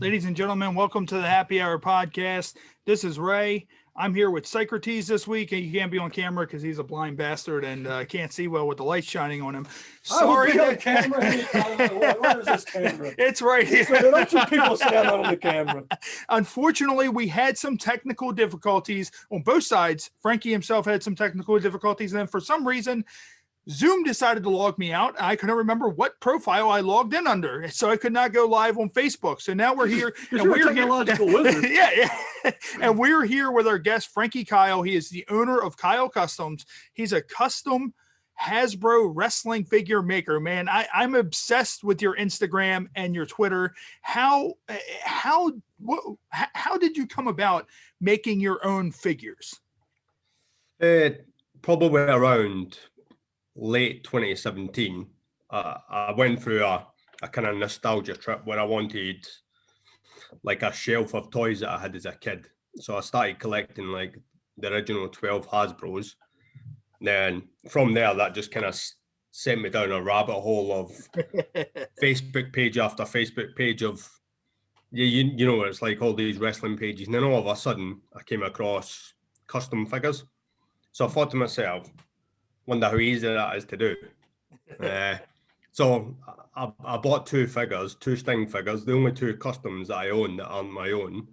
Ladies and gentlemen, welcome to the Happy Hour podcast. This is Ray. I'm here with Socrates this week, and he can't be on camera because he's a blind bastard and can't see well with the light shining on him. Sorry, on camera. Where is this camera? It's right here. So don't you people stand on the camera. Unfortunately, we had some technical difficulties on both sides. Frankie himself had some technical difficulties, and then for some reason, Zoom decided to log me out. I couldn't remember what profile I logged in under, so I could not go live on Facebook. So now we're here. And we're a technological wizard. Yeah. And we're here with our guest, Frankie Kyle. He is the owner of Kyle Customs. He's a custom Hasbro wrestling figure maker, man. I'm obsessed with your Instagram and your Twitter. How did you come about making your own figures? Probably around late 2017, I went through a kind of nostalgia trip where I wanted like a shelf of toys that I had as a kid. So I started collecting like the original 12 Hasbros. Then from there, that just kind of sent me down a rabbit hole of Facebook page after Facebook page of, you know, it's like all these wrestling pages. And then all of a sudden, I came across custom figures. So I thought to myself, wonder how easy that is to do. So I bought two Sting figures, the only two customs that I own that aren't my own,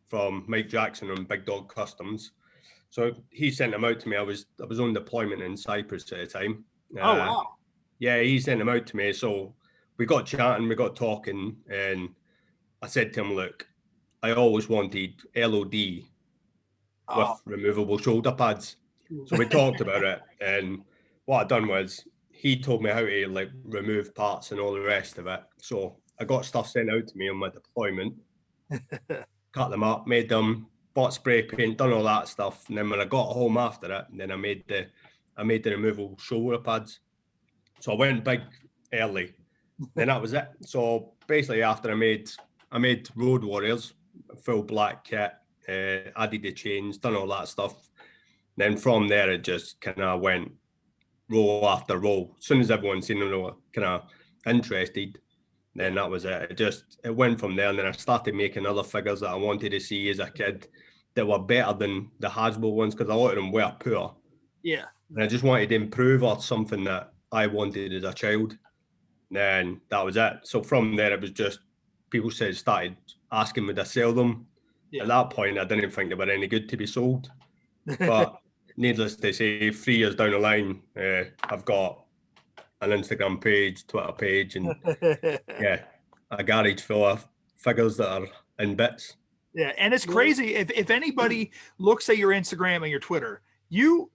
from Mike Jackson and Big Dog Customs. So he sent them out to me. I was on deployment in Cyprus at the time. Oh, wow. Yeah, he sent them out to me. So we got chatting, we got talking, and I said to him, look, I always wanted LOD with removable shoulder pads. So we talked about it, and what I done was he told me how to like remove parts and all the rest of it. So I got stuff sent out to me on my deployment, cut them up, made them, bought spray paint, done all that stuff. And then when I got home after it, then I made the removable shoulder pads. So I went big early, and that was it. So basically, after I made Road Warriors, full black kit, added the chains, done all that stuff. Then from there, it just kind of went roll after roll. As soon as everyone seen them, they were kind of interested, then that was it. It went from there, and then I started making other figures that I wanted to see as a kid that were better than the Hasbro ones, because a lot of them were poor. Yeah. And I just wanted to improve on something that I wanted as a child. Then that was it. So from there, it was just people started asking me to sell them. Yeah. At that point, I didn't think they were any good to be sold. But needless to say, 3 years down the line, I've got an Instagram page, Twitter page, and a garage full of figures that are in bits. Yeah, and it's crazy. If anybody looks at your Instagram and your Twitter, you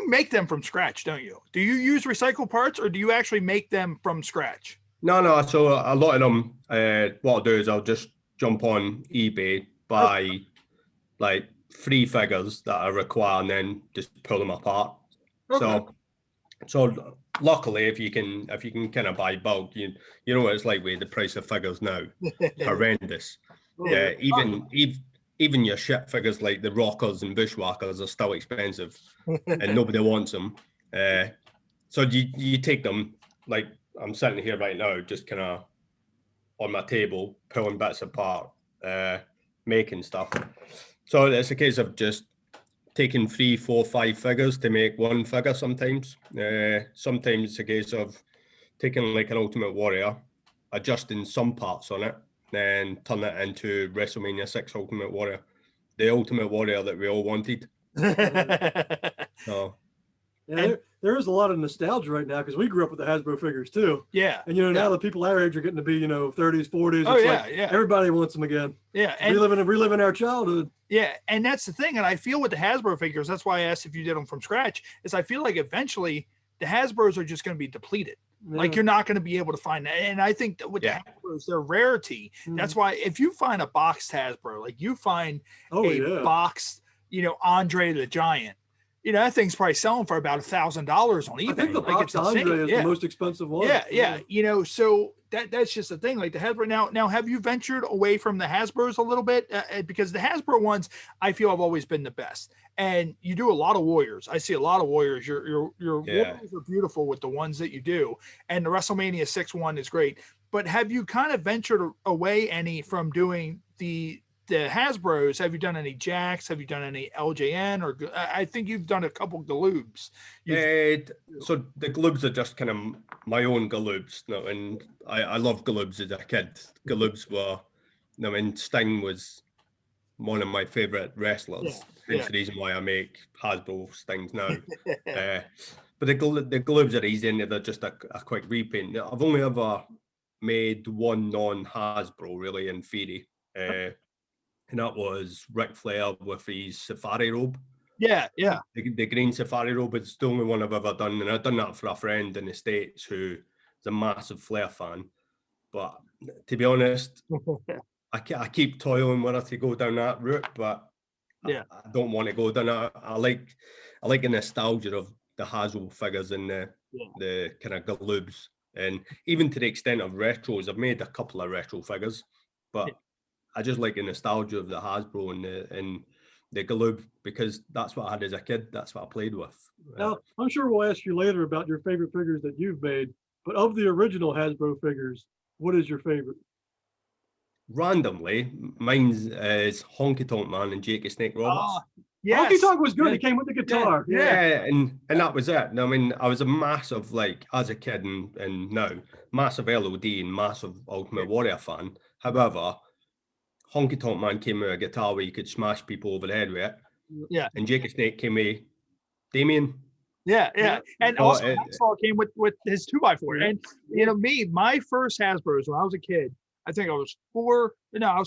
make them from scratch, don't you? Do you use recycled parts, or do you actually make them from scratch? No. So a lot of them, what I'll do is I'll just jump on eBay, buy like 3 figures that I require, and then just pull them apart. Okay. So luckily, if you can kind of buy bulk, you know what it's like with the price of figures now, horrendous. Yeah, even your shit figures like the Rockers and Bushwhackers are still expensive, and nobody wants them. So you take them, like I'm sitting here right now, just kind of on my table, pulling bits apart, making stuff. So it's a case of just taking 3, 4, 5 figures to make one figure sometimes. Sometimes it's a case of taking like an Ultimate Warrior, adjusting some parts on it, then turn it into WrestleMania 6 Ultimate Warrior, the Ultimate Warrior that we all wanted. So, yeah, there is a lot of nostalgia right now, because we grew up with the Hasbro figures too. Yeah. And now the people our age are getting to be 30s, 40s. Everybody wants them again. Yeah. And reliving our childhood. Yeah, and that's the thing. And I feel with the Hasbro figures, that's why I asked if you did them from scratch, is I feel like eventually the Hasbros are just going to be depleted. Yeah. Like you're not going to be able to find that. And I think that with the Hasbros, their rarity, that's why if you find a boxed Hasbro, like you find a boxed, Andre the Giant, that thing's probably selling for about $1,000 on eBay. I think the box Andre is the most expensive one. Yeah. So that's just the thing. Like the Hasbro. Now, have you ventured away from the Hasbros a little bit? Because the Hasbro ones, I feel, have always been the best. And you do a lot of Warriors. I see a lot of Warriors. Your Warriors are beautiful with the ones that you do, and the WrestleMania 6 one is great. But have you kind of ventured away any from doing the Hasbros? Have you done any Jacks? Have you done any LJN? Or I think you've done a couple Galoobs. So the Galoobs are just kind of my own Galoobs. And I love Galoobs as a kid. Galoobs were, Sting was one of my favorite wrestlers. Hence the reason why I make Hasbro Stings now. But the Galoobs are easy, and they're just a quick repaint. I've only ever made one non-Hasbro, really, in theory. And that was Ric Flair with his safari robe. Yeah. The green safari robe. It's the only one I've ever done. And I've done that for a friend in the States who is a massive Flair fan. But to be honest, I keep toiling whether to go down that route, but I don't want to go down that. I like the nostalgia of the Hasbro figures and the kind of Galoobs. And even to the extent of retros, I've made a couple of retro figures, but I just like the nostalgia of the Hasbro and the Galoob, because that's what I had as a kid. That's what I played with. Now, I'm sure we'll ask you later about your favorite figures that you've made, but of the original Hasbro figures, what is your favorite? Randomly, mine's is Honky Tonk Man and Jake the Snake Roberts. Honky Tonk was good. He came with the guitar. And that was it. I mean, I was a massive, as a kid and now, massive LOD and massive Ultimate Warrior fan. However, Honky Tonk Man came with a guitar where you could smash people over the head with it. Yeah. And Jake the Snake came with Damien. Yeah. And also Maxwell came with his 2x4. And my first Hasbros when I was a kid, I think I was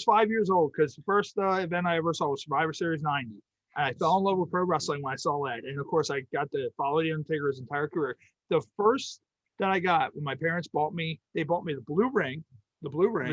5 years old, because the first event I ever saw was Survivor Series 90. And I fell in love with pro wrestling when I saw that. And of course, I got to follow the Undertaker his entire career. The first that I got when my parents bought me the blue ring. The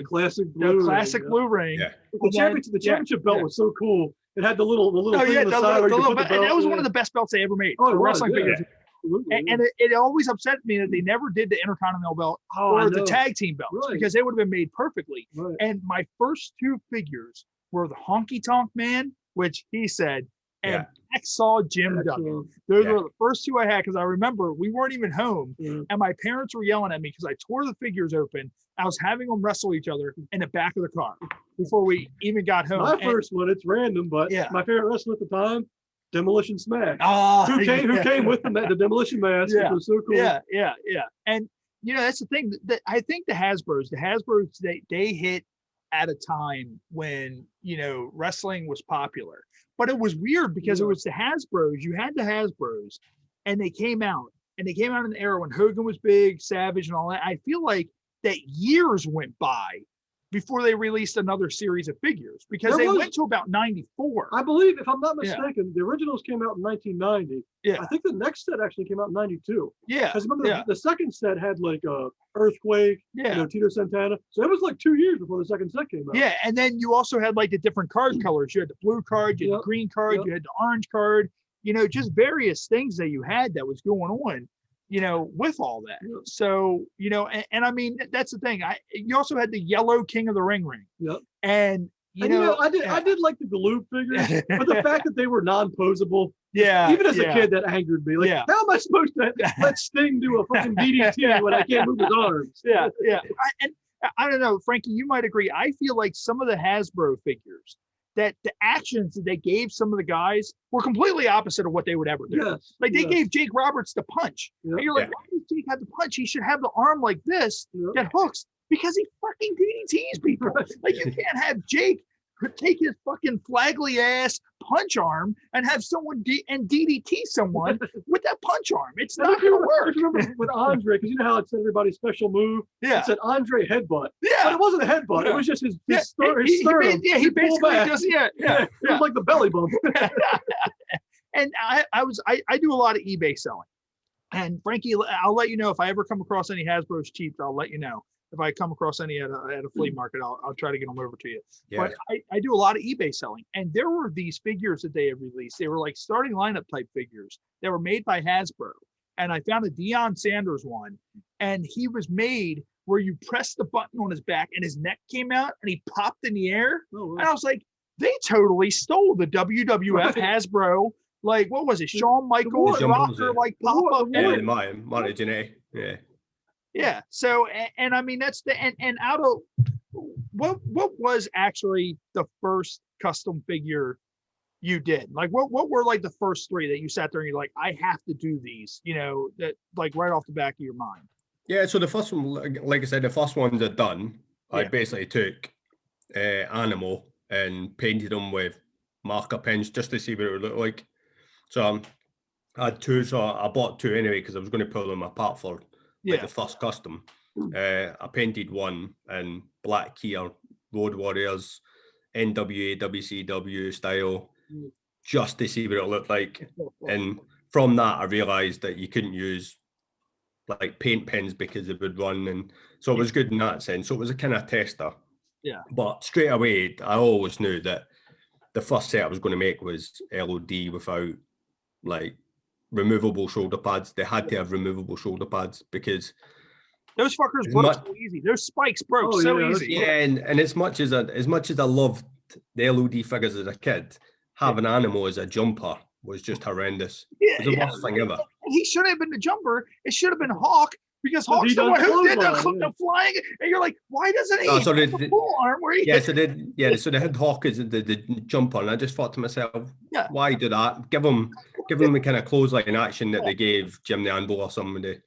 classic blue ring. Yeah. The championship belt was so cool. It had the little thing on the side where you could put the belt. And that was one of the best belts they ever made. Wrestling figures. And it always upset me that they never did the Intercontinental belt or the tag team belts, because they would have been made perfectly. Right. And my first two figures were the Honky Tonk Man, which he said, and Hacksaw Jim Duggan. Those were the first two I had, because I remember we weren't even home, and my parents were yelling at me because I tore the figures open. I was having them wrestle each other in the back of the car before we even got home. My first one, it's random, but my favorite wrestler at the time, Demolition Smash. Who came with the Demolition Mask, which was so cool. Yeah. And that's the thing that I think the Hasbros, they hit at a time when wrestling was popular. But it was weird because it was the Hasbros. You had the Hasbros, and they came out in an era when Hogan was big, Savage, and all that. I feel like that years went by before they released another series of figures, because they went to about 94. I believe, if I'm not mistaken, the originals came out in 1990. Yeah. I think the next set actually came out in 92. Yeah. Because remember, the second set had like a Earthquake, Tito Santana. So it was like 2 years before the second set came out. Yeah. And then you also had like the different card colors. You had the blue card, you had the green card, you had the orange card, just various things that you had that was going on, with all that. So, and I mean, that's the thing. You also had the yellow King of the Ring. Yep. And I did like the Galoob figures, but the fact that they were non-posable, even as a kid, that angered me. Like, how am I supposed to let Sting do a fucking DDT when I can't move his arms? Yeah. I don't know, Frankie, you might agree. I feel like some of the Hasbro figures, that the actions that they gave some of the guys were completely opposite of what they would ever do. Yes, like they gave Jake Roberts the punch. And you're like, why does Jake have the punch? He should have the arm like this that hooks, because he fucking DDTs people. Like you can't have Jake take his fucking flaggly ass punch arm and have someone DDT someone with that punch arm. It's not going to work. Remember with Andre, because you know how it said everybody's special move? Yeah. It said Andre headbutt. Yeah. But it wasn't a headbutt. It was just his sternum. He basically just, It was like the belly bump. And I do a lot of eBay selling. And Frankie, I'll let you know if I ever come across any Hasbro's cheap, I'll let you know. if I come across any at a flea market, I'll try to get them over to you. Yeah. But I do a lot of eBay selling, and there were these figures that they had released. They were like starting lineup type figures that were made by Hasbro. And I found a Deion Sanders one, and he was made where you press the button on his back and his neck came out and he popped in the air. Oh, and I was like, they totally stole the WWF Hasbro. Like, what was it? Shawn Michaels rocker, like pop up. Monty Jannetty. Yeah. Yeah. So, and I mean, that's and out of what was actually the first custom figure you did? Like, what were like the first three that you sat there and you're like, I have to do these, that like right off the back of your mind? Yeah. So the first one, like I said, the first ones are done. Yeah. I basically took Animal and painted them with marker pens just to see what it would look like. So I had two, so I bought two anyway because I was going to pull them apart for the first custom. I painted one in black here, Road Warriors, NWA, WCW style, just to see what it looked like. And from that, I realised that you couldn't use like paint pens because it would run, and so it was good in that sense. So it was a kind of tester. Yeah. But straight away, I always knew that the first set I was going to make was LOD without like removable shoulder pads. They had to have removable shoulder pads because those fuckers broke so easy. Those spikes broke easy. Yeah, and as much as I loved the LOD figures as a kid, having Animal as a jumper was just horrendous. It was the worst thing ever. He shouldn't have been the jumper. It should have been Hawk, because Hawk's the one who did the flying. And you're like, why doesn't he have the full arm where he so they had Hawk as the jumper, and I just thought to myself, why do that? Give him the kind of clothesline action that they gave Jim the Anvil or somebody.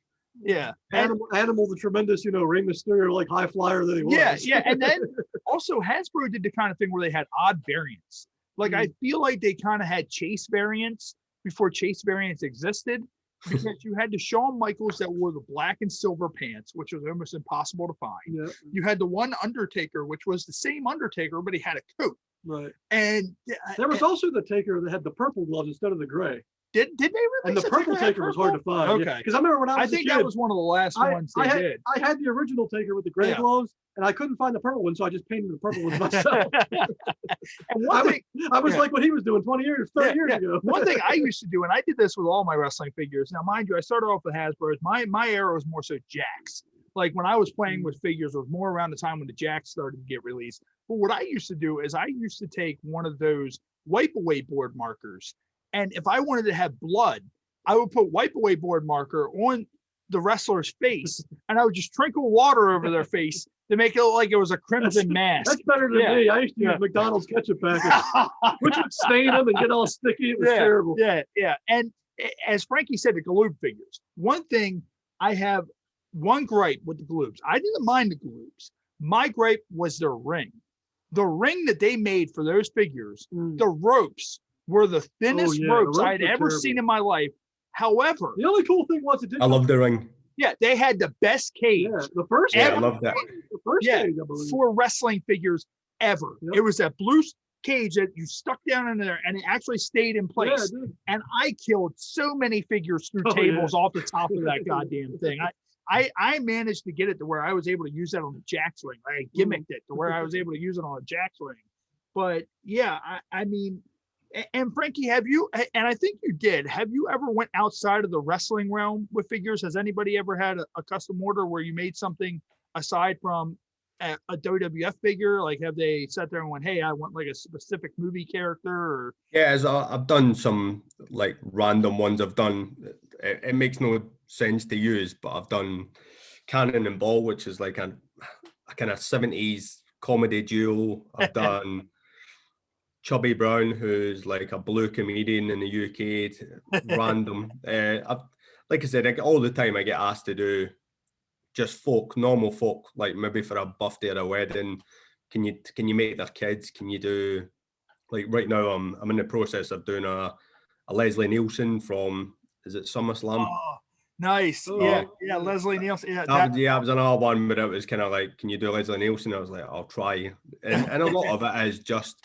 Yeah. Animal, the tremendous, Rey Mysterio, like high flyer that he was. Yeah. And then also Hasbro did the kind of thing where they had odd variants. Like, I feel like they kind of had chase variants before chase variants existed, because you had the Shawn Michaels that wore the black and silver pants, which was almost impossible to find. Yeah. You had the one Undertaker, which was the same Undertaker, but he had a coat. Right. And there was also the Taker that had the purple gloves instead of the gray. Did they release? And the purple Taker was hard to find. Okay. Because I remember when I was a kid, that was one of the last ones they did. I had the original Taker with the gray gloves, and I couldn't find the purple one, so I just painted the purple one myself. And I was like what he was doing 30 years ago. One thing I used to do, and I did this with all my wrestling figures. Now, mind you, I started off with Hasbro's. My era was more so Jakks. Like, when I was playing with figures, it was more around the time when the Jakks started to get released. But what I used to do is I used to take one of those wipe away board markers, and if I wanted to have blood, I would put wipe away board marker on the wrestler's face, and I would just trickle water over their face to make it look like it was a crimson mask. That's better than me. I used to use McDonald's ketchup packets, which would stain them and get all sticky. It was terrible. Yeah. And as Frankie said, the Galoob figures. One thing, I have one gripe with the Galoobs. I didn't mind the Galoobs. My gripe was their ring. The ring that they made for those figures, the ropes were the thinnest ropes I had ever seen in my life. However, the only cool thing was I love the ring. Yeah, they had the best cage. Yeah, the first. Yeah, I love that. The first cage, I believe, for wrestling figures ever. Yep. It was that blue cage that you stuck down in there, and it actually stayed in place. Yeah, and I killed so many figures through tables off the top of that goddamn thing. I managed to get it to where I was able to use that on the Jakks ring. I gimmicked it to where I was able to use it on a Jakks ring. But yeah, I mean. And Frankie, have you, and I think you did, have you ever went outside of the wrestling realm with figures? Has anybody ever had a custom order where you made something aside from a WWF figure? Like, have they sat there and went, hey, I want like a specific movie character? Or I've done some like random ones. I've done, it makes no sense to use, but I've done Cannon and Ball, which is like a kind of 70s comedy duo. I've done Chubby Brown, who's like a blue comedian in the UK, random. Like I said, all the time I get asked to do just normal folk, like maybe for a birthday or a wedding. Can you make their kids? Can you do, like right now I'm in the process of doing a Leslie Nielsen from, is it SummerSlam? Oh, nice. Yeah, Leslie Nielsen. Yeah, that was another one, but it was kind of like, can you do Leslie Nielsen? I was like, I'll try. And a lot of it is just,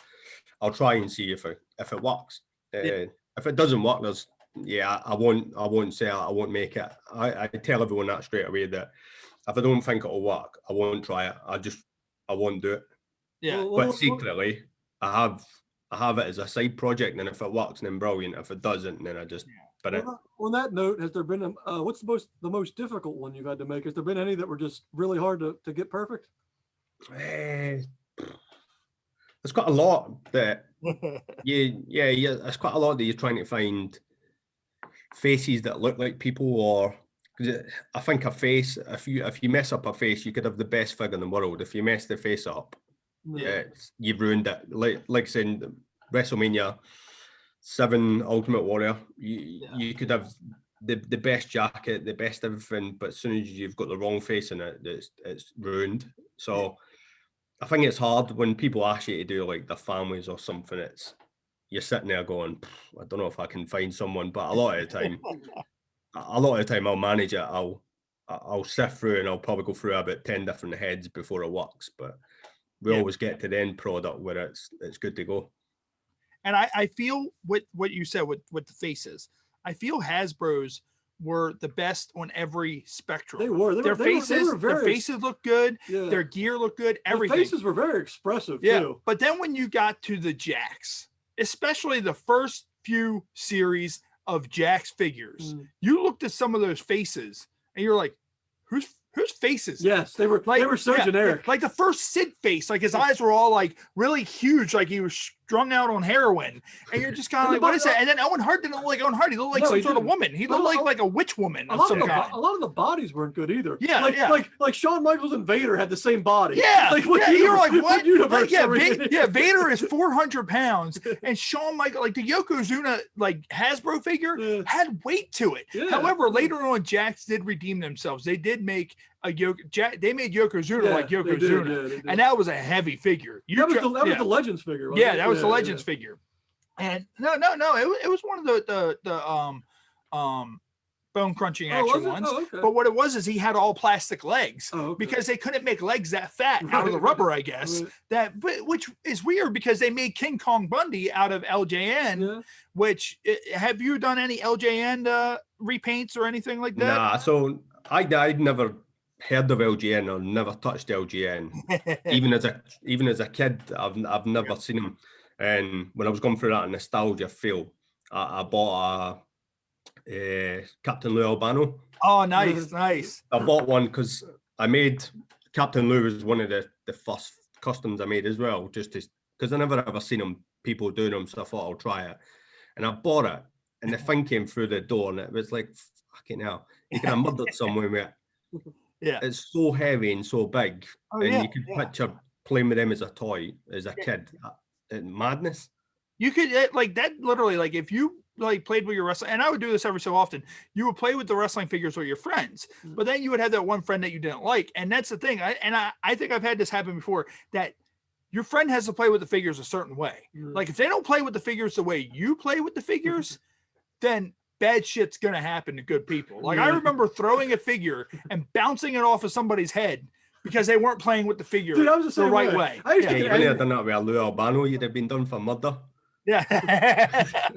I'll try and see if it works. If it doesn't work, I won't say I won't make it. I tell everyone that straight away, that if I don't think it'll work, I won't try it. I won't do it. Yeah. But secretly, I have it as a side project, and if it works, then brilliant. If it doesn't, then I just. But on that note, has there been what's the most difficult one you've had to make? Has there been any that were just really hard to get perfect? There's quite a lot that it's quite a lot that you're trying to find faces that look like people, or because I think a face, if you mess up a face, you could have the best figure in the world. If you mess the face up, you've ruined it. Like saying WrestleMania 7 Ultimate Warrior, you could have the best jacket, the best everything, but as soon as you've got the wrong face in it, it's ruined. So I think it's hard when people ask you to do like their families or something. You're sitting there going, I don't know if I can find someone, but a lot of the time I'll manage it. I'll sift through and I'll probably go through about 10 different heads before it works, but we always get to the end product where it's good to go. And I feel what you said with the faces, I feel Hasbro's were the best on every spectrum. They were. Their faces look good. Yeah. Their gear looked good. Everything. The faces were very expressive too. But then when you got to the Jakks, especially the first few series of Jakks figures, you looked at some of those faces and you're like, whose faces? Yes, they were so generic. Like the first Sid face, like his eyes were all like really huge, like he was strung out on heroin. And you're just kind of like, what is that? And then Owen Hart didn't look like Owen Hart. He looked like some sort of woman. He looked like a witch woman of some kind. A lot of the bodies weren't good either. Yeah, like Shawn Michaels and Vader had the same body. Yeah, you're like, what? Universe Vader is 400 pounds, and Shawn Michaels, like the Yokozuna, like Hasbro figure, had weight to it. Yeah. However, later on, Jakks did redeem themselves. They did make they made Yokozuna like Yokozuna, and that was a heavy figure. That was the Legends figure. Wasn't it? That was the Legends figure. And no, it was one of the bone crunching action ones. Oh, okay. But what it was is he had all plastic legs because they couldn't make legs that fat out of the rubber, I guess. Which is weird because they made King Kong Bundy out of LJN. Which have you done any LJN repaints or anything like that? Nah, so I'd never heard of LGN or never touched LGN. even as a kid, I've never seen him. And when I was going through that nostalgia feel, I bought a Captain Lou Albano. Oh, nice. I bought one because I made Captain Lou was one of the first customs I made as well, just because I never ever seen them, people doing them, so I thought I'll try it. And I bought it, and the thing came through the door, and it was like, fucking hell, you can have murdered someone with it. Yeah, it's so heavy and so big, you could picture playing with them as a toy as a kid. Madness. You could like that literally, like if you like played with your wrestling, and I would do this every so often, you would play with the wrestling figures with your friends, but then you would have that one friend that you didn't like, and that's the thing. I think I've had this happen before, that your friend has to play with the figures a certain way. Like if they don't play with the figures the way you play with the figures, then bad shit's gonna happen to good people. Like I remember throwing a figure and bouncing it off of somebody's head because they weren't playing with the figure the right way. You wouldn't have done that with a Lou Albano. You'd have been done for murder. Yeah.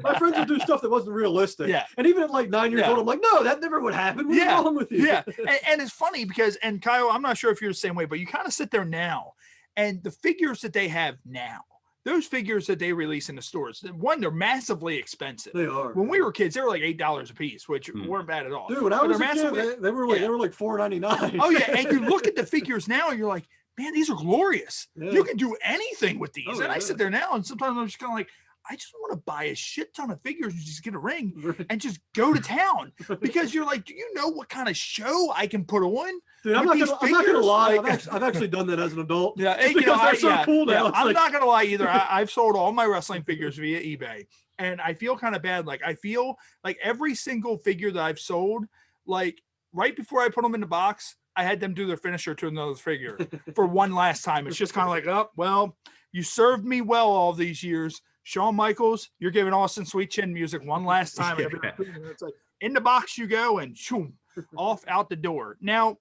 My friends would do stuff that wasn't realistic. Yeah. And even at like 9 years old, I'm like, no, that never would happen. What's wrong with you? Yeah. And it's funny because, and Kyle, I'm not sure if you're the same way, but you kind of sit there now and the figures that they have now, those figures that they release in the stores, one, they're massively expensive. They are. When we were kids, they were like $8 a piece, which weren't bad at all. Dude, when I was a kid, they were like $4.99. Oh yeah, and you look at the figures now, and you're like, man, these are glorious. Yeah. You can do anything with these. I sit there now, and sometimes I'm just kind of like, I just want to buy a shit ton of figures and just get a ring and just go to town, because you're like, do you know what kind of show I can put on? Dude, I'm not gonna lie. I've actually done that as an adult. Yeah, and, they're so cool now. I'm not gonna lie either. I've sold all my wrestling figures via eBay, and I feel kind of bad. Like I feel like every single figure that I've sold, like right before I put them in the box, I had them do their finisher to another figure for one last time. It's just kind of like, oh well, you served me well all these years. Shawn Michaels, you're giving Austin Sweet Chin music one last time. It's like in the box you go, and shoom, off out the door. Now,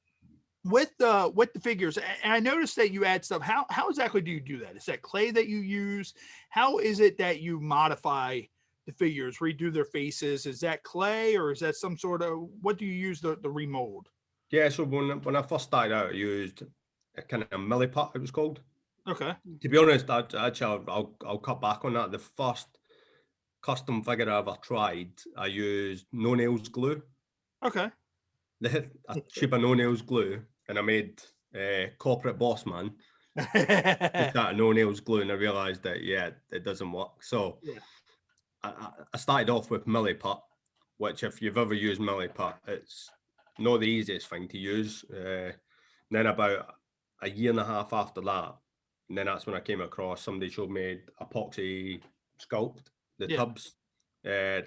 with the figures, and I noticed that you add stuff. How exactly do you do that? Is that clay that you use? How is it that you modify the figures, redo their faces? Is that clay, or is that some sort of, what do you use the remold? Yeah, so when I first started out, I used a kind of milliput, it was called. Okay. To be honest, I'll cut back on that. The first custom figure I ever tried, I used no nails glue. Okay. A tube of no nails glue, and I made corporate boss man. Just that no nails glue, and I realised that it doesn't work. So I started off with milliput, which if you've ever used milliput, it's not the easiest thing to use. Then about a year and a half after that, and then that's when I came across somebody showed me epoxy sculpt, the tubs. A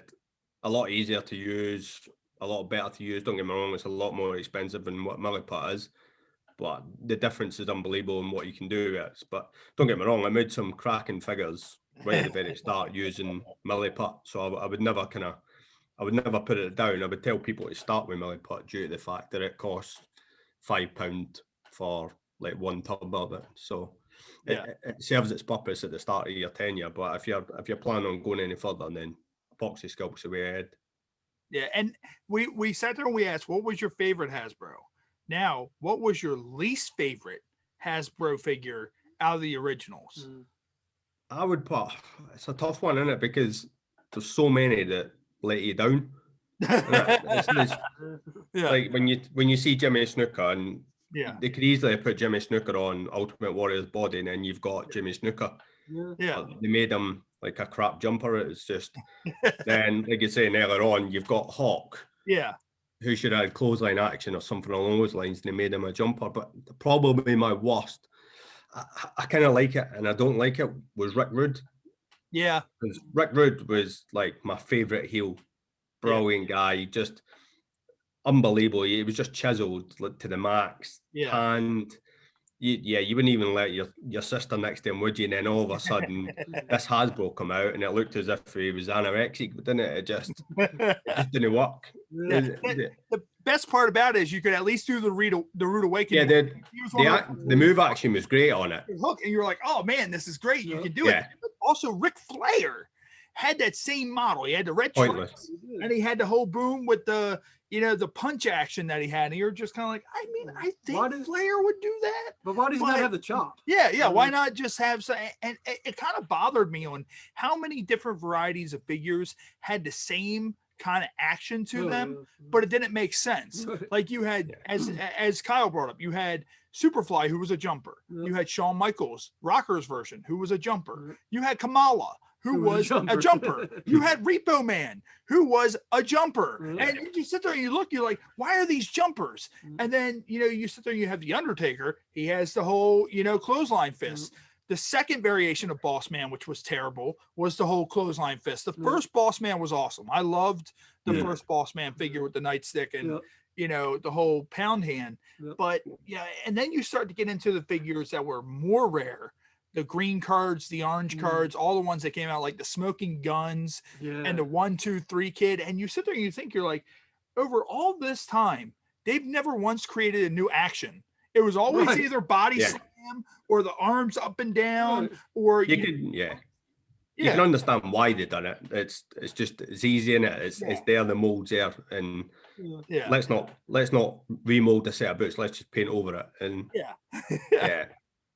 lot easier to use, a lot better to use. Don't get me wrong, it's a lot more expensive than what milliput is, but the difference is unbelievable in what you can do with it. But don't get me wrong, I made some cracking figures right at the very start using milliput, so I would never put it down. I would tell people to start with milliput due to the fact that it costs £5 for like one tub of it. So it serves its purpose at the start of your tenure. But if you're planning on going any further, then epoxy sculpt's the way ahead. Yeah, and we sat there and we asked, what was your favorite Hasbro? Now, what was your least favorite Hasbro figure out of the originals? I would put, it's a tough one, isn't it? Because there's so many that let you down. Like when you see Jimmy Snuka, and they could easily have put Jimmy Snuka on Ultimate Warrior's body, and then you've got Jimmy Snuka. They made him like a crap jumper. It's just then, like you're saying earlier on, you've got Hawk. Who should have had clothesline action or something along those lines, and they made him a jumper. But probably my worst, I kind of like it and I don't like it, was Rick Rude. Yeah. Because Rick Rude was like my favourite heel. Brilliant guy, just unbelievable. He was just chiseled to the max. And you wouldn't even let your sister next to him, would you? And then all of a sudden, this Hasbro come out, and it looked as if he was anorexic, didn't it? It just didn't work. The best part about it is you could at least do the Rude Awakening. The move action was great on it. Hook, and you're like, oh man, this is great. You can do it. But also, Ric Flair had that same model. He had the red shorts, and he had the whole boom with the the punch action that he had. And you're just kind of like, I mean, I think Flair would do that. But why does he not have the chop? Yeah. Why not just have some? And it kind of bothered me on how many different varieties of figures had the same kind of action to them, but it didn't make sense. Like you had, as Kyle brought up, you had Superfly, who was a jumper. You had Shawn Michaels, Rocker's version, who was a jumper. You had Kamala, who was a jumper. You had Repo Man, who was a jumper. And you sit there and you look, you're like, why are these jumpers? And then, you sit there and you have the Undertaker. He has the whole, clothesline fist. The second variation of Boss Man, which was terrible, was the whole clothesline fist. The first Boss Man was awesome. I loved the first Boss Man figure with the nightstick and, the whole pound hand. But, and then you start to get into the figures that were more rare. The green cards, the orange cards, all the ones that came out, like the Smoking Guns and the 1, 2, 3 kid. And you sit there and you think, you're like, over all this time, they've never once created a new action. It was always either body slam or the arms up and down, or you can understand why they done it. It's easy, in it. It's there, the molds there, and let's not remold the set of boots. Let's just paint over it. And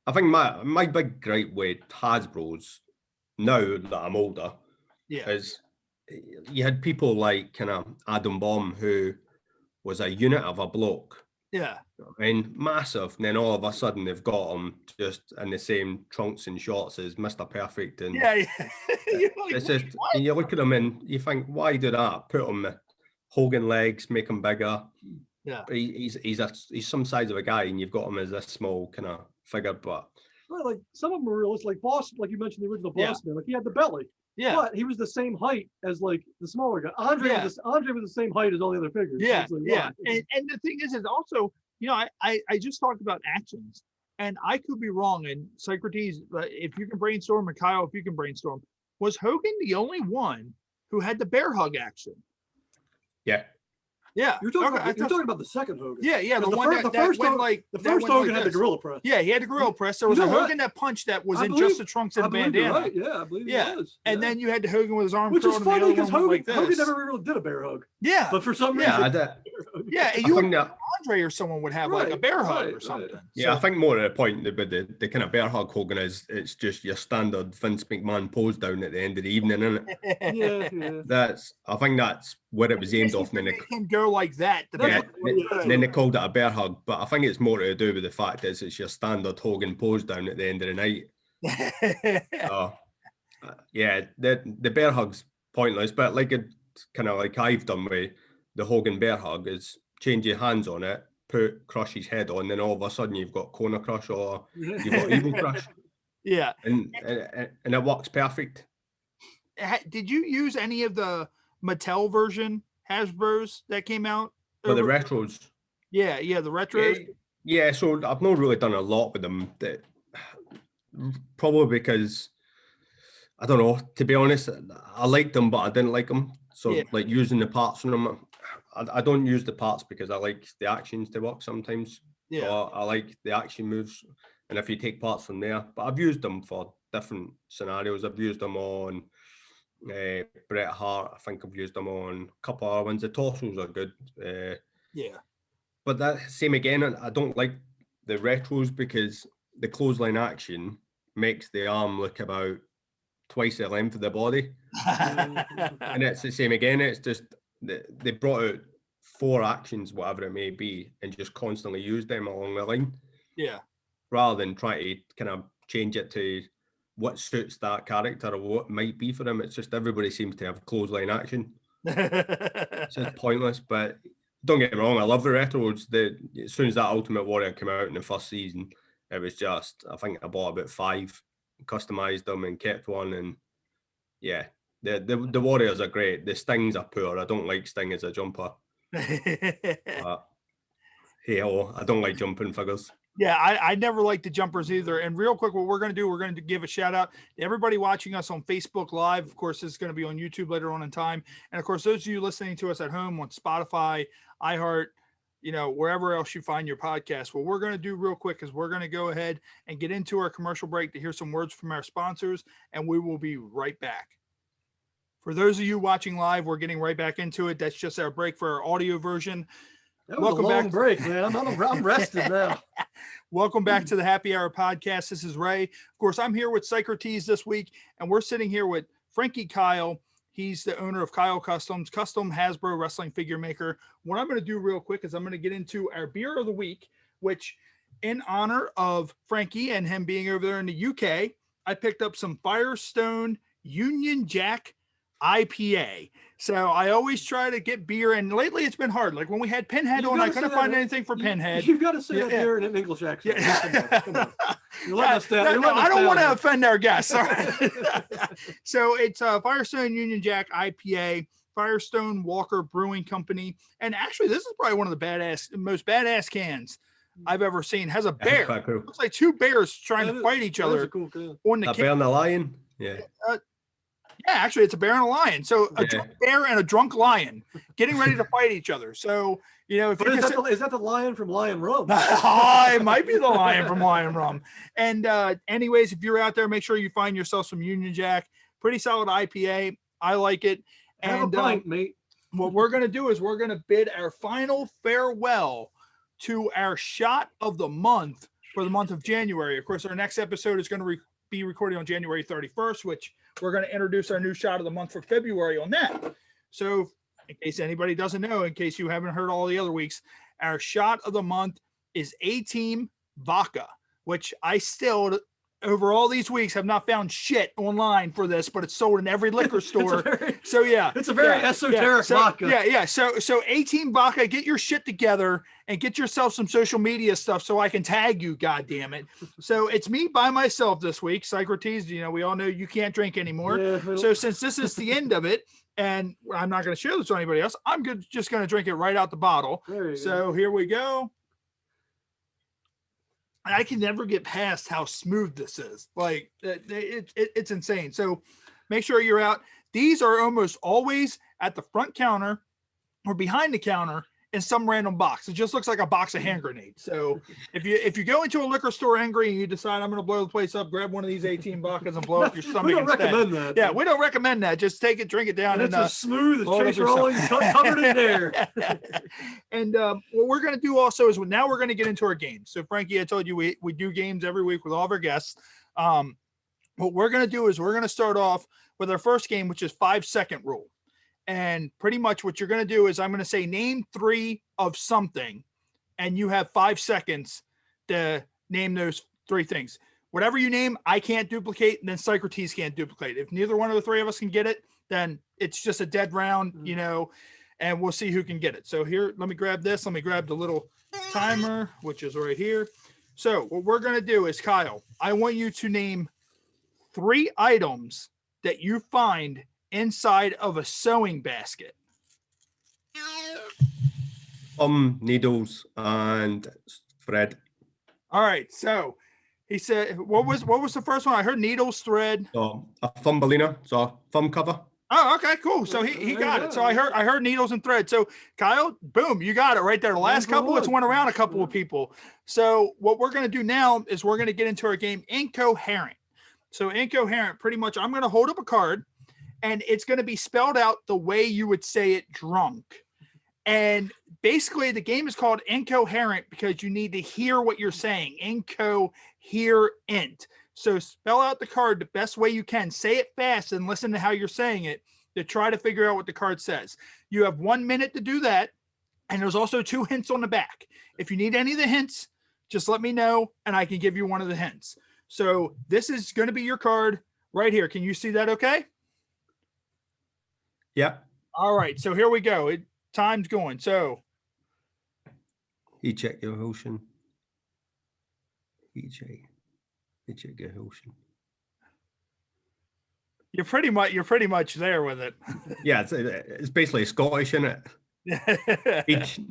I think my big gripe with Hasbro's now that I'm older is you had people like kind of Adam Bomb, who was a unit of a bloke. And massive, and then all of a sudden they've got him just in the same trunks and shorts as Mr. Perfect. And it's just, and you look at him and you think, why do that? Put him Hogan legs, make him bigger. He's some size of a guy, and you've got him as this small kind of figure. But like some of them are realistic, like Boss, like you mentioned the original Boss Man, like he had the belly. But he was the same height as like the smaller guy. Andre was the same height as all the other figures. And the thing is also, I just talked about actions, and I could be wrong. And Socrates, if you can brainstorm, and Kyle, if you can brainstorm, was Hogan the only one who had the bear hug action? Yeah, you're talking about the second Hogan. Yeah, the first Hogan had the gorilla press. Yeah, he had the gorilla press. There was a Hogan that punched that was in just the trunks and the bandana. Right. Yeah, I believe he was. And then you had the Hogan with his arm which curled, is funny because Hogan like never really did a bear hug. Yeah, but for some reason, Andre or someone would have like a bear hug or something. Yeah, I think more at the point with the kind of bear hug Hogan is it's just your standard Vince McMahon pose down at the end of the evening, isn't it? I think that's where it was aimed off. And then go like that. Then they called it a bear hug, but I think it's more to do with the fact that it's your standard Hogan pose down at the end of the night. The bear hug's pointless, but like it kind of like I've done with the Hogan bear hug is change your hands on it, put Crush's head on, then all of a sudden you've got Kona Crush or you've got Evil Crush. Yeah, and it works perfect. Did you use any of the Mattel version Hasbro's that came out? For the retros. Yeah, the retros. Yeah, so I've not really done a lot with them. Probably because I don't know. To be honest, I liked them, but I didn't like them. So like using the parts on them, I don't use the parts because I like the actions to work sometimes. Yeah, so I like the action moves, and if you take parts from there, but I've used them for different scenarios. I've used them on Bret Hart. I think I've used them on a couple of other ones. The torsos are good. But that same again, I don't like the retros because the clothesline action makes the arm look about twice the length of the body. And it's the same again. It's just they brought out 4 actions, whatever it may be, and just constantly use them along the line. Yeah. Rather than try to kind of change it to what suits that character or what might be for them. It's just everybody seems to have clothesline action. It's just pointless, but don't get me wrong, I love the retros. As soon as that Ultimate Warrior came out in the first season, it was just, I think I bought about 5, customized them and kept one. And yeah, the Warriors are great. The Stings are poor. I don't like Sting as a jumper. But hey, I don't like jumping figures. Yeah, I never liked the jumpers either. And real quick, what we're going to give a shout out to everybody watching us on Facebook Live. Of course, this is going to be on YouTube later on in time. And of course, those of you listening to us at home on Spotify, iHeart, wherever else you find your podcast. What we're going to do real quick is we're going to go ahead and get into our commercial break to hear some words from our sponsors, and we will be right back. For those of you watching live, we're getting right back into it. That's just our break for our audio version. That was a long break, man. I'm rested now. Welcome back to the Happy Hour podcast. This is Ray. Of course, I'm here with Socrates this week, and we're sitting here with Frankie Kyle. He's the owner of Kyle Customs, custom Hasbro wrestling figure maker. What I'm going to do real quick is I'm going to get into our beer of the week, which in honor of Frankie and him being over there in the UK, I picked up some Firestone Union Jack IPA. So I always try to get beer, and lately it's been hard. Like when we had Pinhead on, I couldn't find anything for Pinhead. You've got to say that here in an English accent. Come on. I don't want to offend our guests. All right. So it's Firestone Union Jack IPA, Firestone Walker Brewing Company, and actually this is probably one of the most badass cans I've ever seen. Has a bear. Cool. Looks like 2 bears trying to fight each other. Cool can. On the bear and a lion. Yeah. Yeah, actually, it's a bear and a lion. So a drunk bear and a drunk lion getting ready to fight each other. So, if is that the lion from Lion Rum? It might be the lion from Lion Rum. And anyways, if you're out there, make sure you find yourself some Union Jack. Pretty solid IPA. I like it. And have a pint, mate. What we're going to do is we're going to bid our final farewell to our shot of the month for the month of January. Of course, our next episode is going to be recorded on January 31st, which we're going to introduce our new shot of the month for February on that. So in case anybody doesn't know, in case you haven't heard all the other weeks, our shot of the month is A-Team Vodka, which I still, over all these weeks, have not found shit online for this, but it's sold in every liquor store. It's a very esoteric vodka. So A-Team Vodka, get your shit together and get yourself some social media stuff so I can tag you, goddammit. So it's me by myself this week. Socrates, we all know you can't drink anymore. Yeah, so since this is the end of it, and I'm not going to share this with anybody else, I'm just going to drink it right out the bottle. So here we go. I can never get past how smooth this is. Like it's insane. So make sure you're out. These are almost always at the front counter or behind the counter in some random box. It just looks like a box of hand grenades. So if you go into a liquor store angry and you decide I'm going to blow the place up, grab one of these 18 buckets and blow up your stomach. We don't instead. recommend that. Yeah, we don't recommend that. Just take it, drink it down, and it's as smooth as Chase Rolling covered in air. And what we're going to do also is now we're going to get into our games. So Frankie, I told you we do games every week with all of our guests. What we're going to do is we're going to start off with our first game, which is 5-second rule. And pretty much what you're going to do is I'm going to say name 3 of something, and you have 5 seconds to name those 3 things. Whatever you name, I can't duplicate, and then Socrates can't duplicate. If neither one of the 3 of us can get it, then it's just a dead round, you know, and we'll see who can get it. So here, let me grab this. Let me grab the little timer, which is right here. So what we're going to do is, Kyle, I want you to name 3 items that you find inside of a sewing basket. Needles and thread. All right. So he said, what was the first one? I heard needles, thread. So a Thumbelina, so a thumb cover. Oh, okay, cool. So he got it. So I heard needles and thread. So Kyle, boom, you got it right there. The last couple, it's went around a couple of people. So what we're going to do now is we're going to get into our game Incoherent. So Incoherent, pretty much, I'm going to hold up a card, and it's going to be spelled out the way you would say it drunk. And basically the game is called Incoherent because you need to hear what you're saying. Incoherent. So spell out the card the best way you can. Say it fast and listen to how you're saying it to try to figure out what the card says. You have 1 minute to do that. And there's also 2 hints on the back. If you need any of the hints, just let me know and I can give you one of the hints. So this is going to be your card right here. Can you see that okay? Yep. All right. So here we go. Time's going. So you check your ocean. You check your ocean. You're pretty much there with it. Yeah, it's basically Scottish, isn't it?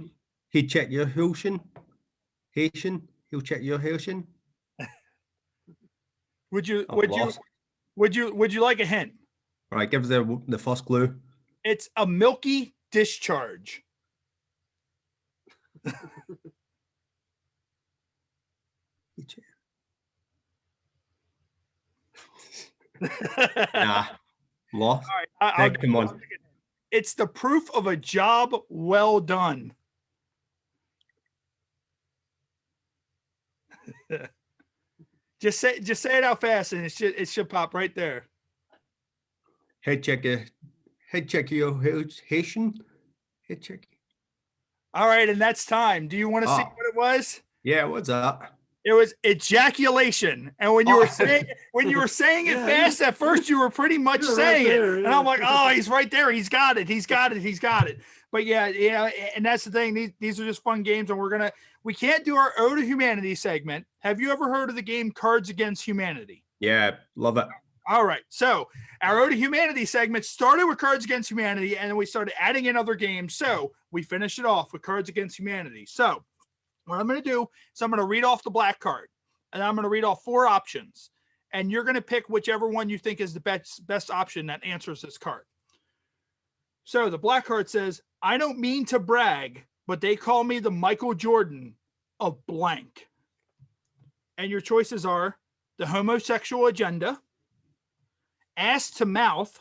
He check your ocean. Haitian. He'll check your Haitian. Would you like a hint? All right, give us the first clue. It's a milky discharge. Nah, lost. All right, come on. It's the proof of a job well done. Just say it out fast, and it should pop right there. Head check your Haitian. Head check. All right, and that's time. Do you want to see what it was? Yeah, what's that? It was ejaculation. And when you were saying it fast at first, you were pretty much saying it. And I'm like, oh, he's right there. He's got it. But yeah, and that's the thing. These are just fun games, and we can't do our Ode to Humanity segment. Have you ever heard of the game Cards Against Humanity? Yeah, love it. All right. So our Ode to Humanity segment started with Cards Against Humanity, and then we started adding in other games. So we finished it off with Cards Against Humanity. So what I'm going to do is I'm going to read off the black card, and I'm going to read off 4 options, and you're going to pick whichever one you think is the best option that answers this card. So the black card says, I don't mean to brag, but they call me the Michael Jordan of blank. And your choices are the homosexual agenda, ass to mouth,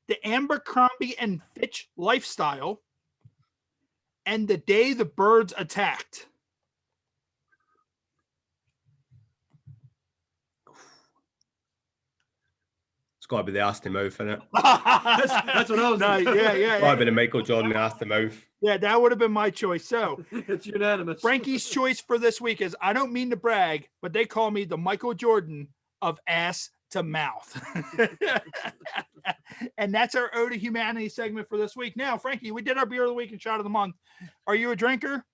the Abercrombie and Fitch lifestyle, and the day the birds attacked. It's got to be the ass to mouth, isn't it? That's what I was saying. Yeah. Might have been a Michael Jordan ass to mouth. Yeah, that would have been my choice. So it's unanimous. Frankie's choice for this week is I don't mean to brag, but they call me the Michael Jordan of ass to mouth. And that's our Ode to Humanity segment for this week. Now, Frankie, we did our beer of the week and shot of the month. Are you a drinker?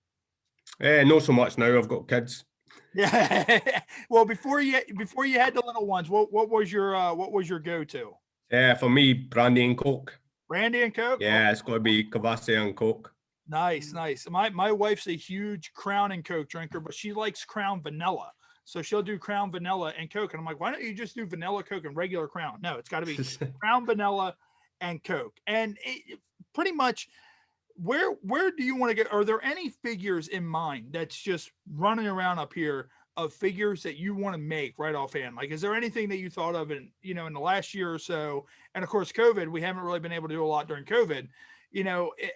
Not so much now. I've got kids. Yeah. Well, before you had the little ones, what was your go-to? For me, brandy and Coke. Brandy and Coke? Yeah, it's got to be Kvasse and Coke. Nice. My wife's a huge Crown and Coke drinker, but she likes Crown Vanilla. So she'll do Crown Vanilla and Coke. And I'm like, why don't you just do vanilla Coke and regular Crown? No, it's got to be Crown Vanilla and Coke. And pretty much where do you want to get? Are there any figures in mind that's just running around up here of figures that you want to make right offhand? Like, is there anything that you thought of in in the last year or so? And of course, COVID, we haven't really been able to do a lot during COVID.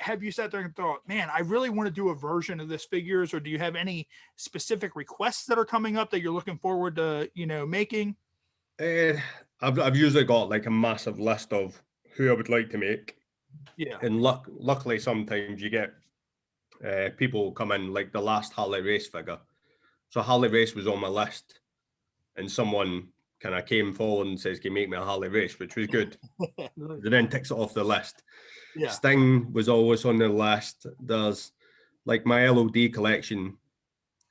Have you sat there and thought, man, I really want to do a version of this figures, or do you have any specific requests that are coming up that you're looking forward to, making? I've usually got like a massive list of who I would like to make. Yeah. And luckily, sometimes you get people come in, like the last Harley Race figure. So Harley Race was on my list, and someone kind of came forward and says, "Can you make me a Harley Race?" Which was good. And then ticks it off the list. Yeah. Sting was always on the list. There's like my LOD collection.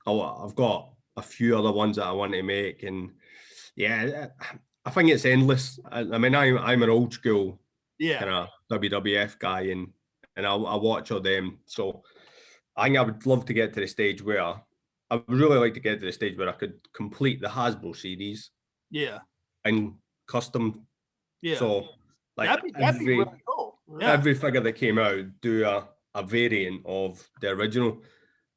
I've got a few other ones that I want to make, and yeah, I think it's endless. I mean, I'm an old school kind of WWF guy, and I watch all them. So I think I would love to get to the stage where I would really like to get to the stage where I could complete the Hasbro series. Yeah. And custom. Yeah. So like that'd be really cool. Yeah. Every figure that came out, do a variant of the original.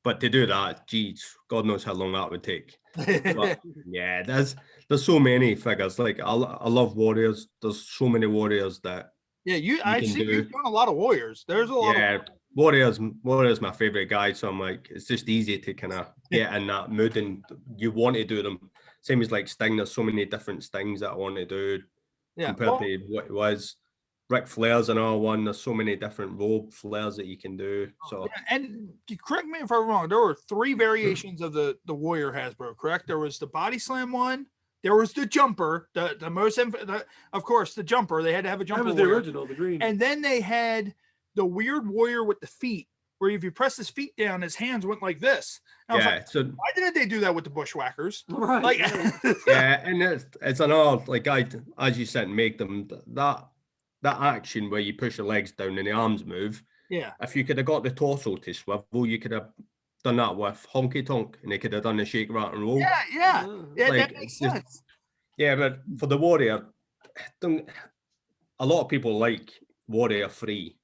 But to do that, geez, God knows how long that would take. But yeah, there's so many figures. Like I love Warriors. There's so many Warriors that I see you've done a lot of Warriors. There's a lot of Warriors my favorite guy. So I'm like, it's just easy to kind of get in that mood, and you want to do them. Same as like Sting. There's so many different Stings that I want to do compared to what it was. Ric Flair's another one. There's so many different robe flares that you can do. So and correct me if I'm wrong. There were 3 variations of the Warrior Hasbro. Correct? There was the body slam one. There was the jumper. The most of course the jumper. They had to have a jumper. That was the original, the green. And then they had the weird Warrior with the feet, where if you press his feet down, his hands went like this. And I was like, so why didn't they do that with the Bushwhackers? Right. Like, and it's another, like, as you said, make them that action where you push your legs down and the arms move. Yeah. If you could have got the torso to swivel, you could have done that with Honky Tonk, and they could have done the shake, rat, and roll. Yeah, like, that makes sense. But for the Warrior, a lot of people like Warrior 3.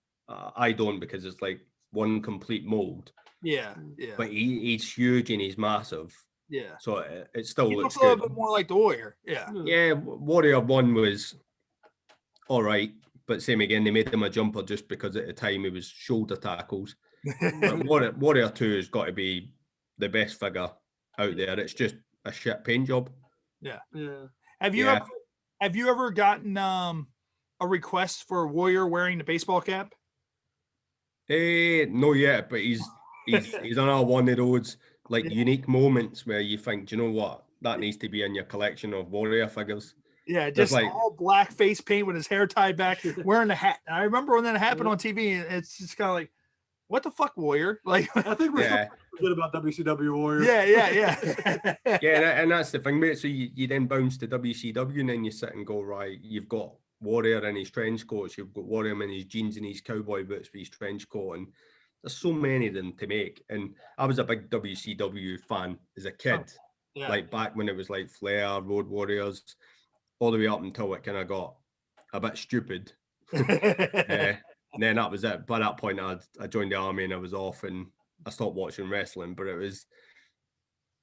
I don't, because it's like one complete mold. Yeah. But he's huge and he's massive. Yeah. So it still looks a little bit more like the Warrior. Yeah. Yeah. Warrior 1 was all right, but same again, they made him a jumper just because at the time he was shoulder tackles. Warrior 2 has got to be the best figure out there. It's just a shit paint job. Yeah. Have you ever gotten a request for Warrior wearing the baseball cap? No yet, but he's another one of those like unique moments where you think, do you know what, that needs to be in your collection of Warrior figures. Yeah, just like all black face paint with his hair tied back, wearing the hat. I remember when that happened on TV, and it's just kind of like, what the fuck, Warrior? Like, I think we're good about WCW Warrior. Yeah, and that's the thing, mate. So you then bounce to WCW, and then you sit and go, right, you've got Warrior in his trench coats, you've got Warrior in his jeans and his cowboy boots with his trench coat, and there's so many of them to make. And I was a big WCW fan as a kid, like back when it was like Flair, Road Warriors, all the way up until it kind of got a bit stupid. And then that was it. By that point, I joined the army and I was off, and I stopped watching wrestling. But there's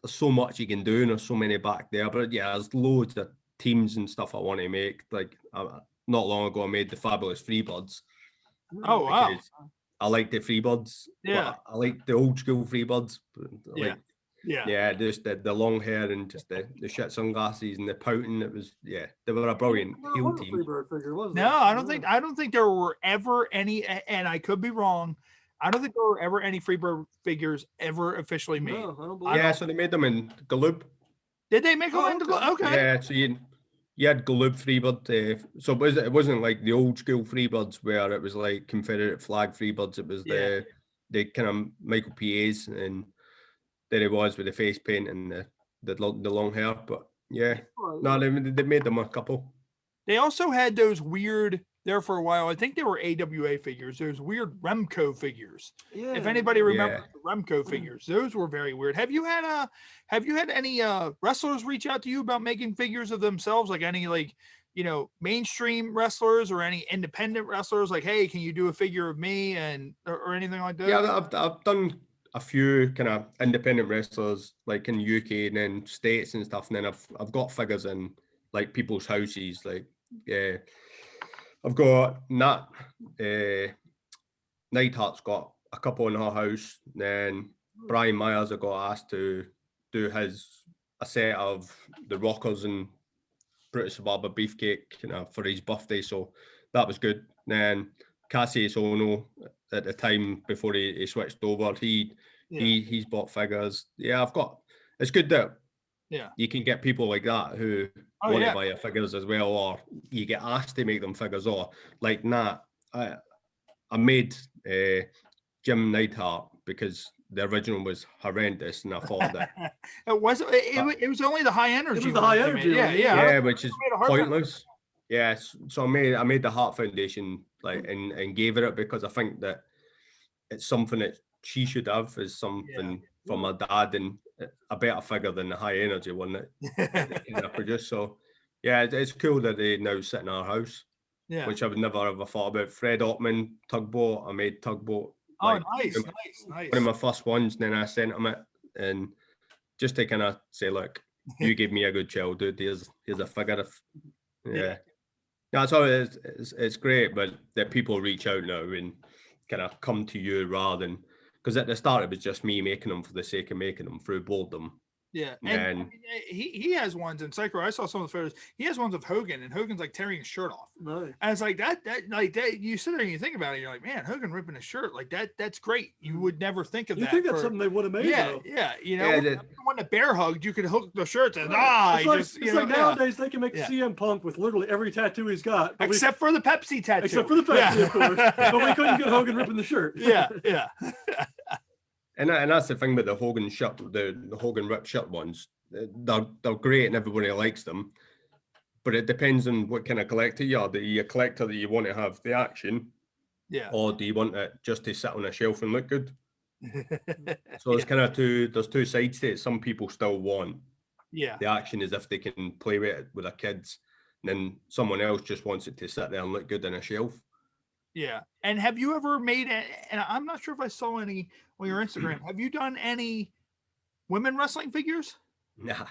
so much you can do, and there's so many back there. But yeah, there's loads of teams and stuff I want to make. Like not long ago, I made the Fabulous Freebirds. Oh wow! I like the Freebirds. Yeah, I like the old school Freebirds. Just the long hair and just the shit sunglasses and the pouting. It was they were a brilliant heel team. I don't think there were ever any, and I could be wrong. I don't think there were ever any Freebird figures ever officially made. No, I don't believe so they made them in Galoob. Did they make them in Galoob? Okay. Yeah, so you had Galoob Freebird. So it wasn't like the old school Freebirds where it was like Confederate flag Freebirds. It was the kind of Michael P.A.'s, and there he was with the face paint and the long hair. But they made them a couple. They also had those weird, there for a while, I think they were AWA figures, those weird Remco figures. Yeah. If anybody remembers the Remco figures, those were very weird. Have you had any wrestlers reach out to you about making figures of themselves? Like any mainstream wrestlers or any independent wrestlers? Like, hey, can you do a figure of me or anything like that? Yeah, I've done a few kind of independent wrestlers like in UK and then States and stuff, and then I've got figures in like people's houses. Like, yeah, I've got Nat Neidhart's got a couple in her house. Then Brian Myers, I got asked to do a set of the Rockers and British Barber Beefcake, for his birthday, so that was good. Then Cassius Ono at the time before he switched over, he's bought figures. Yeah, I've got. It's good that you can get people like that who want to buy your figures as well, or you get asked to make them figures, or like Nat. I made Jim Neidhart because the original was horrendous, and I thought that it was only the high energy. It was the high energy. Yeah, which is pointless. Yes, so I made the Heart Foundation and gave her it because I think that it's something that she should have is something for my dad and a better figure than the high energy one that I produced. So yeah, it's cool that they now sit in our house. Yeah, which I would never ever thought about. Fred Ottman Tugboat. I made Tugboat. Oh, nice. One of my first ones. And then I sent him it, and just to kind of say, look, you gave me a good childhood. Here's a figure of, That's all it is. It's great, but that people reach out now and kind of come to you rather than, because at the start it was just me making them for the sake of making them through boredom. Yeah, and he has ones in Psycho. I saw some of the photos. He has ones of Hogan, and Hogan's like tearing his shirt off. Nice. And it's like that. You sit there and you think about it. You're like, man, Hogan ripping his shirt like that. That's great. You would never think of that. You think that's something they would have made? Yeah, though. The one that bear hugged, you could hook the shirts and it's like nowadays they can make CM Punk with literally every tattoo he's got, except for the Pepsi tattoo. Except for the Pepsi, of course. But we couldn't get Hogan ripping the shirt. Yeah. And that's the thing with the Hogan shirt, the Hogan rip shirt ones. They're great and everybody likes them, but it depends on what kind of collector you are. Are you a collector that you want to have the action, or do you want it just to sit on a shelf and look good? So there's kind of two sides to it. Some people still want the action as if they can play with it with their kids, and then someone else just wants it to sit there and look good on a shelf. Yeah. And have you ever made it? And I'm not sure if I saw any on your Instagram. Have you done any women wrestling figures? Nah.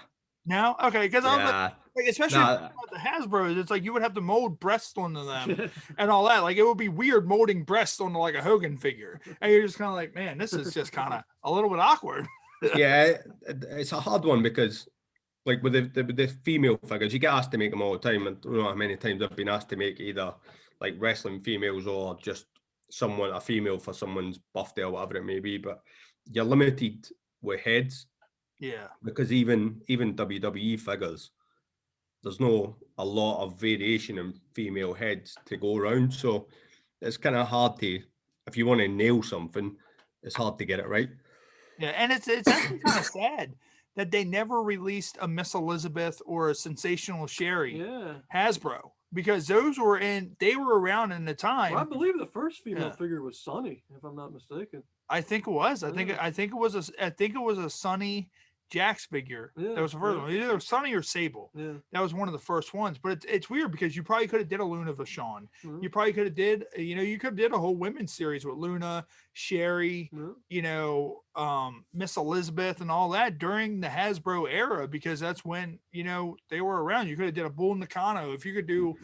No? Okay, because I'm like, especially the Hasbros, it's like you would have to mold breasts onto them and all that. Like it would be weird molding breasts onto like a Hogan figure. And you're just kind of like, man, this is just kind of a little bit awkward. Yeah, it's a hard one because like with the female figures, you get asked to make them all the time. I don't know how many times I've been asked to make either like wrestling females or just a female for someone's birthday or whatever it may be, but you're limited with heads. Yeah, because even WWE figures, there's no a lot of variation in female heads to go around, so it's kind of hard to, if you want to nail something, it's hard to get it right. Yeah, and it's actually kind of sad that they never released a Miss Elizabeth or a Sensational Sherry Hasbro, because those they were around in the time. Well, I believe the first female figure was Sunny, if I'm not mistaken. I think it was. I think it was a Sunny Jax figure. That was the first one. Either Sunny or Sable. Yeah. That was one of the first ones. But it's weird because you probably could have did a Luna Vachon. Mm-hmm. You probably could have did, you could have did a whole women's series with Luna, Sherry, Miss Elizabeth and all that during the Hasbro era, because that's when, they were around. You could have did a Bull Nakano. If you could do,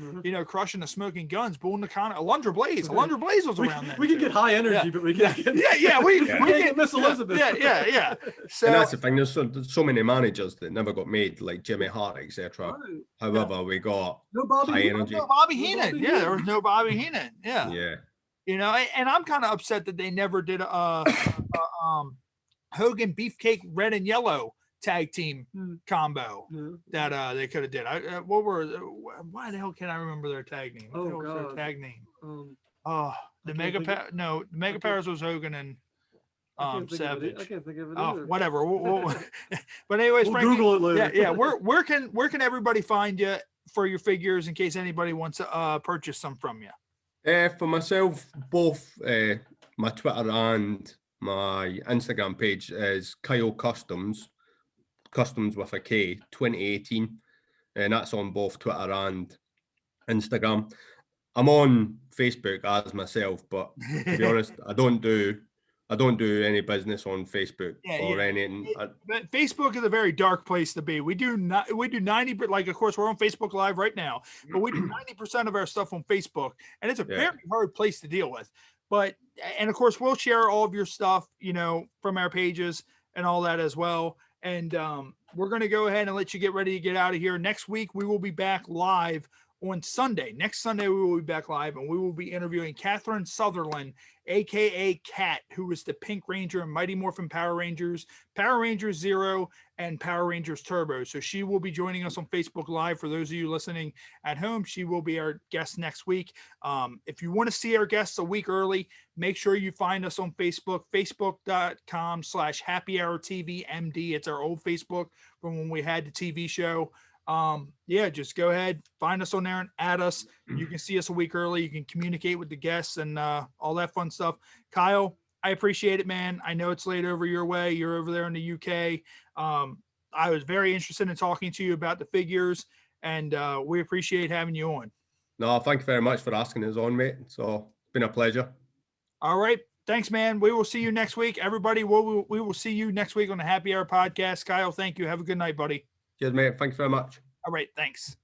Crushing the Smoking Guns, Bull Nakano, Alundra Blaze. Alundra Blaze was around then. We can get high energy, but we can't get... we can get Miss Elizabeth. Yeah. So, and that's the thing. There's so many managers that never got made, like Jimmy Hart, etc. Right. However, we got high energy. No Bobby Heenan. There was no Bobby Heenan. Yeah. And I'm kind of upset that they never did a Hogan Beefcake Red and Yellow tag team combo that they could have did. Why the hell can't I remember their tag name? What the hell was their tag name? The Mega Powers was Hogan and Savage. I can't think of it either. Whatever. But anyways, we'll Frankie, Google it later. Yeah. Where can everybody find you for your figures in case anybody wants to purchase some from you? For myself, both my Twitter and my Instagram page is Kyle Customs with a K 2018, and that's on both Twitter and Instagram. I'm on Facebook as myself, but to be honest, I don't do any business on Facebook anything. But Facebook is a very dark place to be. We do 90, like, of course, we're on Facebook Live right now, but we do 90% of our stuff on Facebook, and it's a very hard place to deal with. But, and of course, we'll share all of your stuff, you know, from our pages and all that as well. And we're going to go ahead and let you get ready to get out of here. Next week, we will be back live on Sunday. Next Sunday, we will be back live, and we will be interviewing Catherine Sutherland, aka Cat, who is the Pink Ranger in Mighty Morphin Power Rangers, Power Rangers Zero, and Power Rangers Turbo. So she will be joining us on Facebook Live. For those of you listening at home, she will be our guest next week. If you want to see our guests a week early, make sure you find us on Facebook, facebook.com/happyhourtvmd. It's our old Facebook from when we had the TV show. Just go ahead, find us on there and add us. You can see us a week early. You can communicate with the guests and all that fun stuff. Kyle, I appreciate it, man. I know it's late over your way. You're over there in the UK. I was very interested in talking to you about the figures, and we appreciate having you on. No, thank you very much for asking us on, mate. So it's been a pleasure. All right. Thanks, man. We will see you next week. Everybody, we will see you next week on the Happy Hour podcast. Kyle, thank you. Have a good night, buddy. Cheers, mate. Thanks very much. All right. Thanks.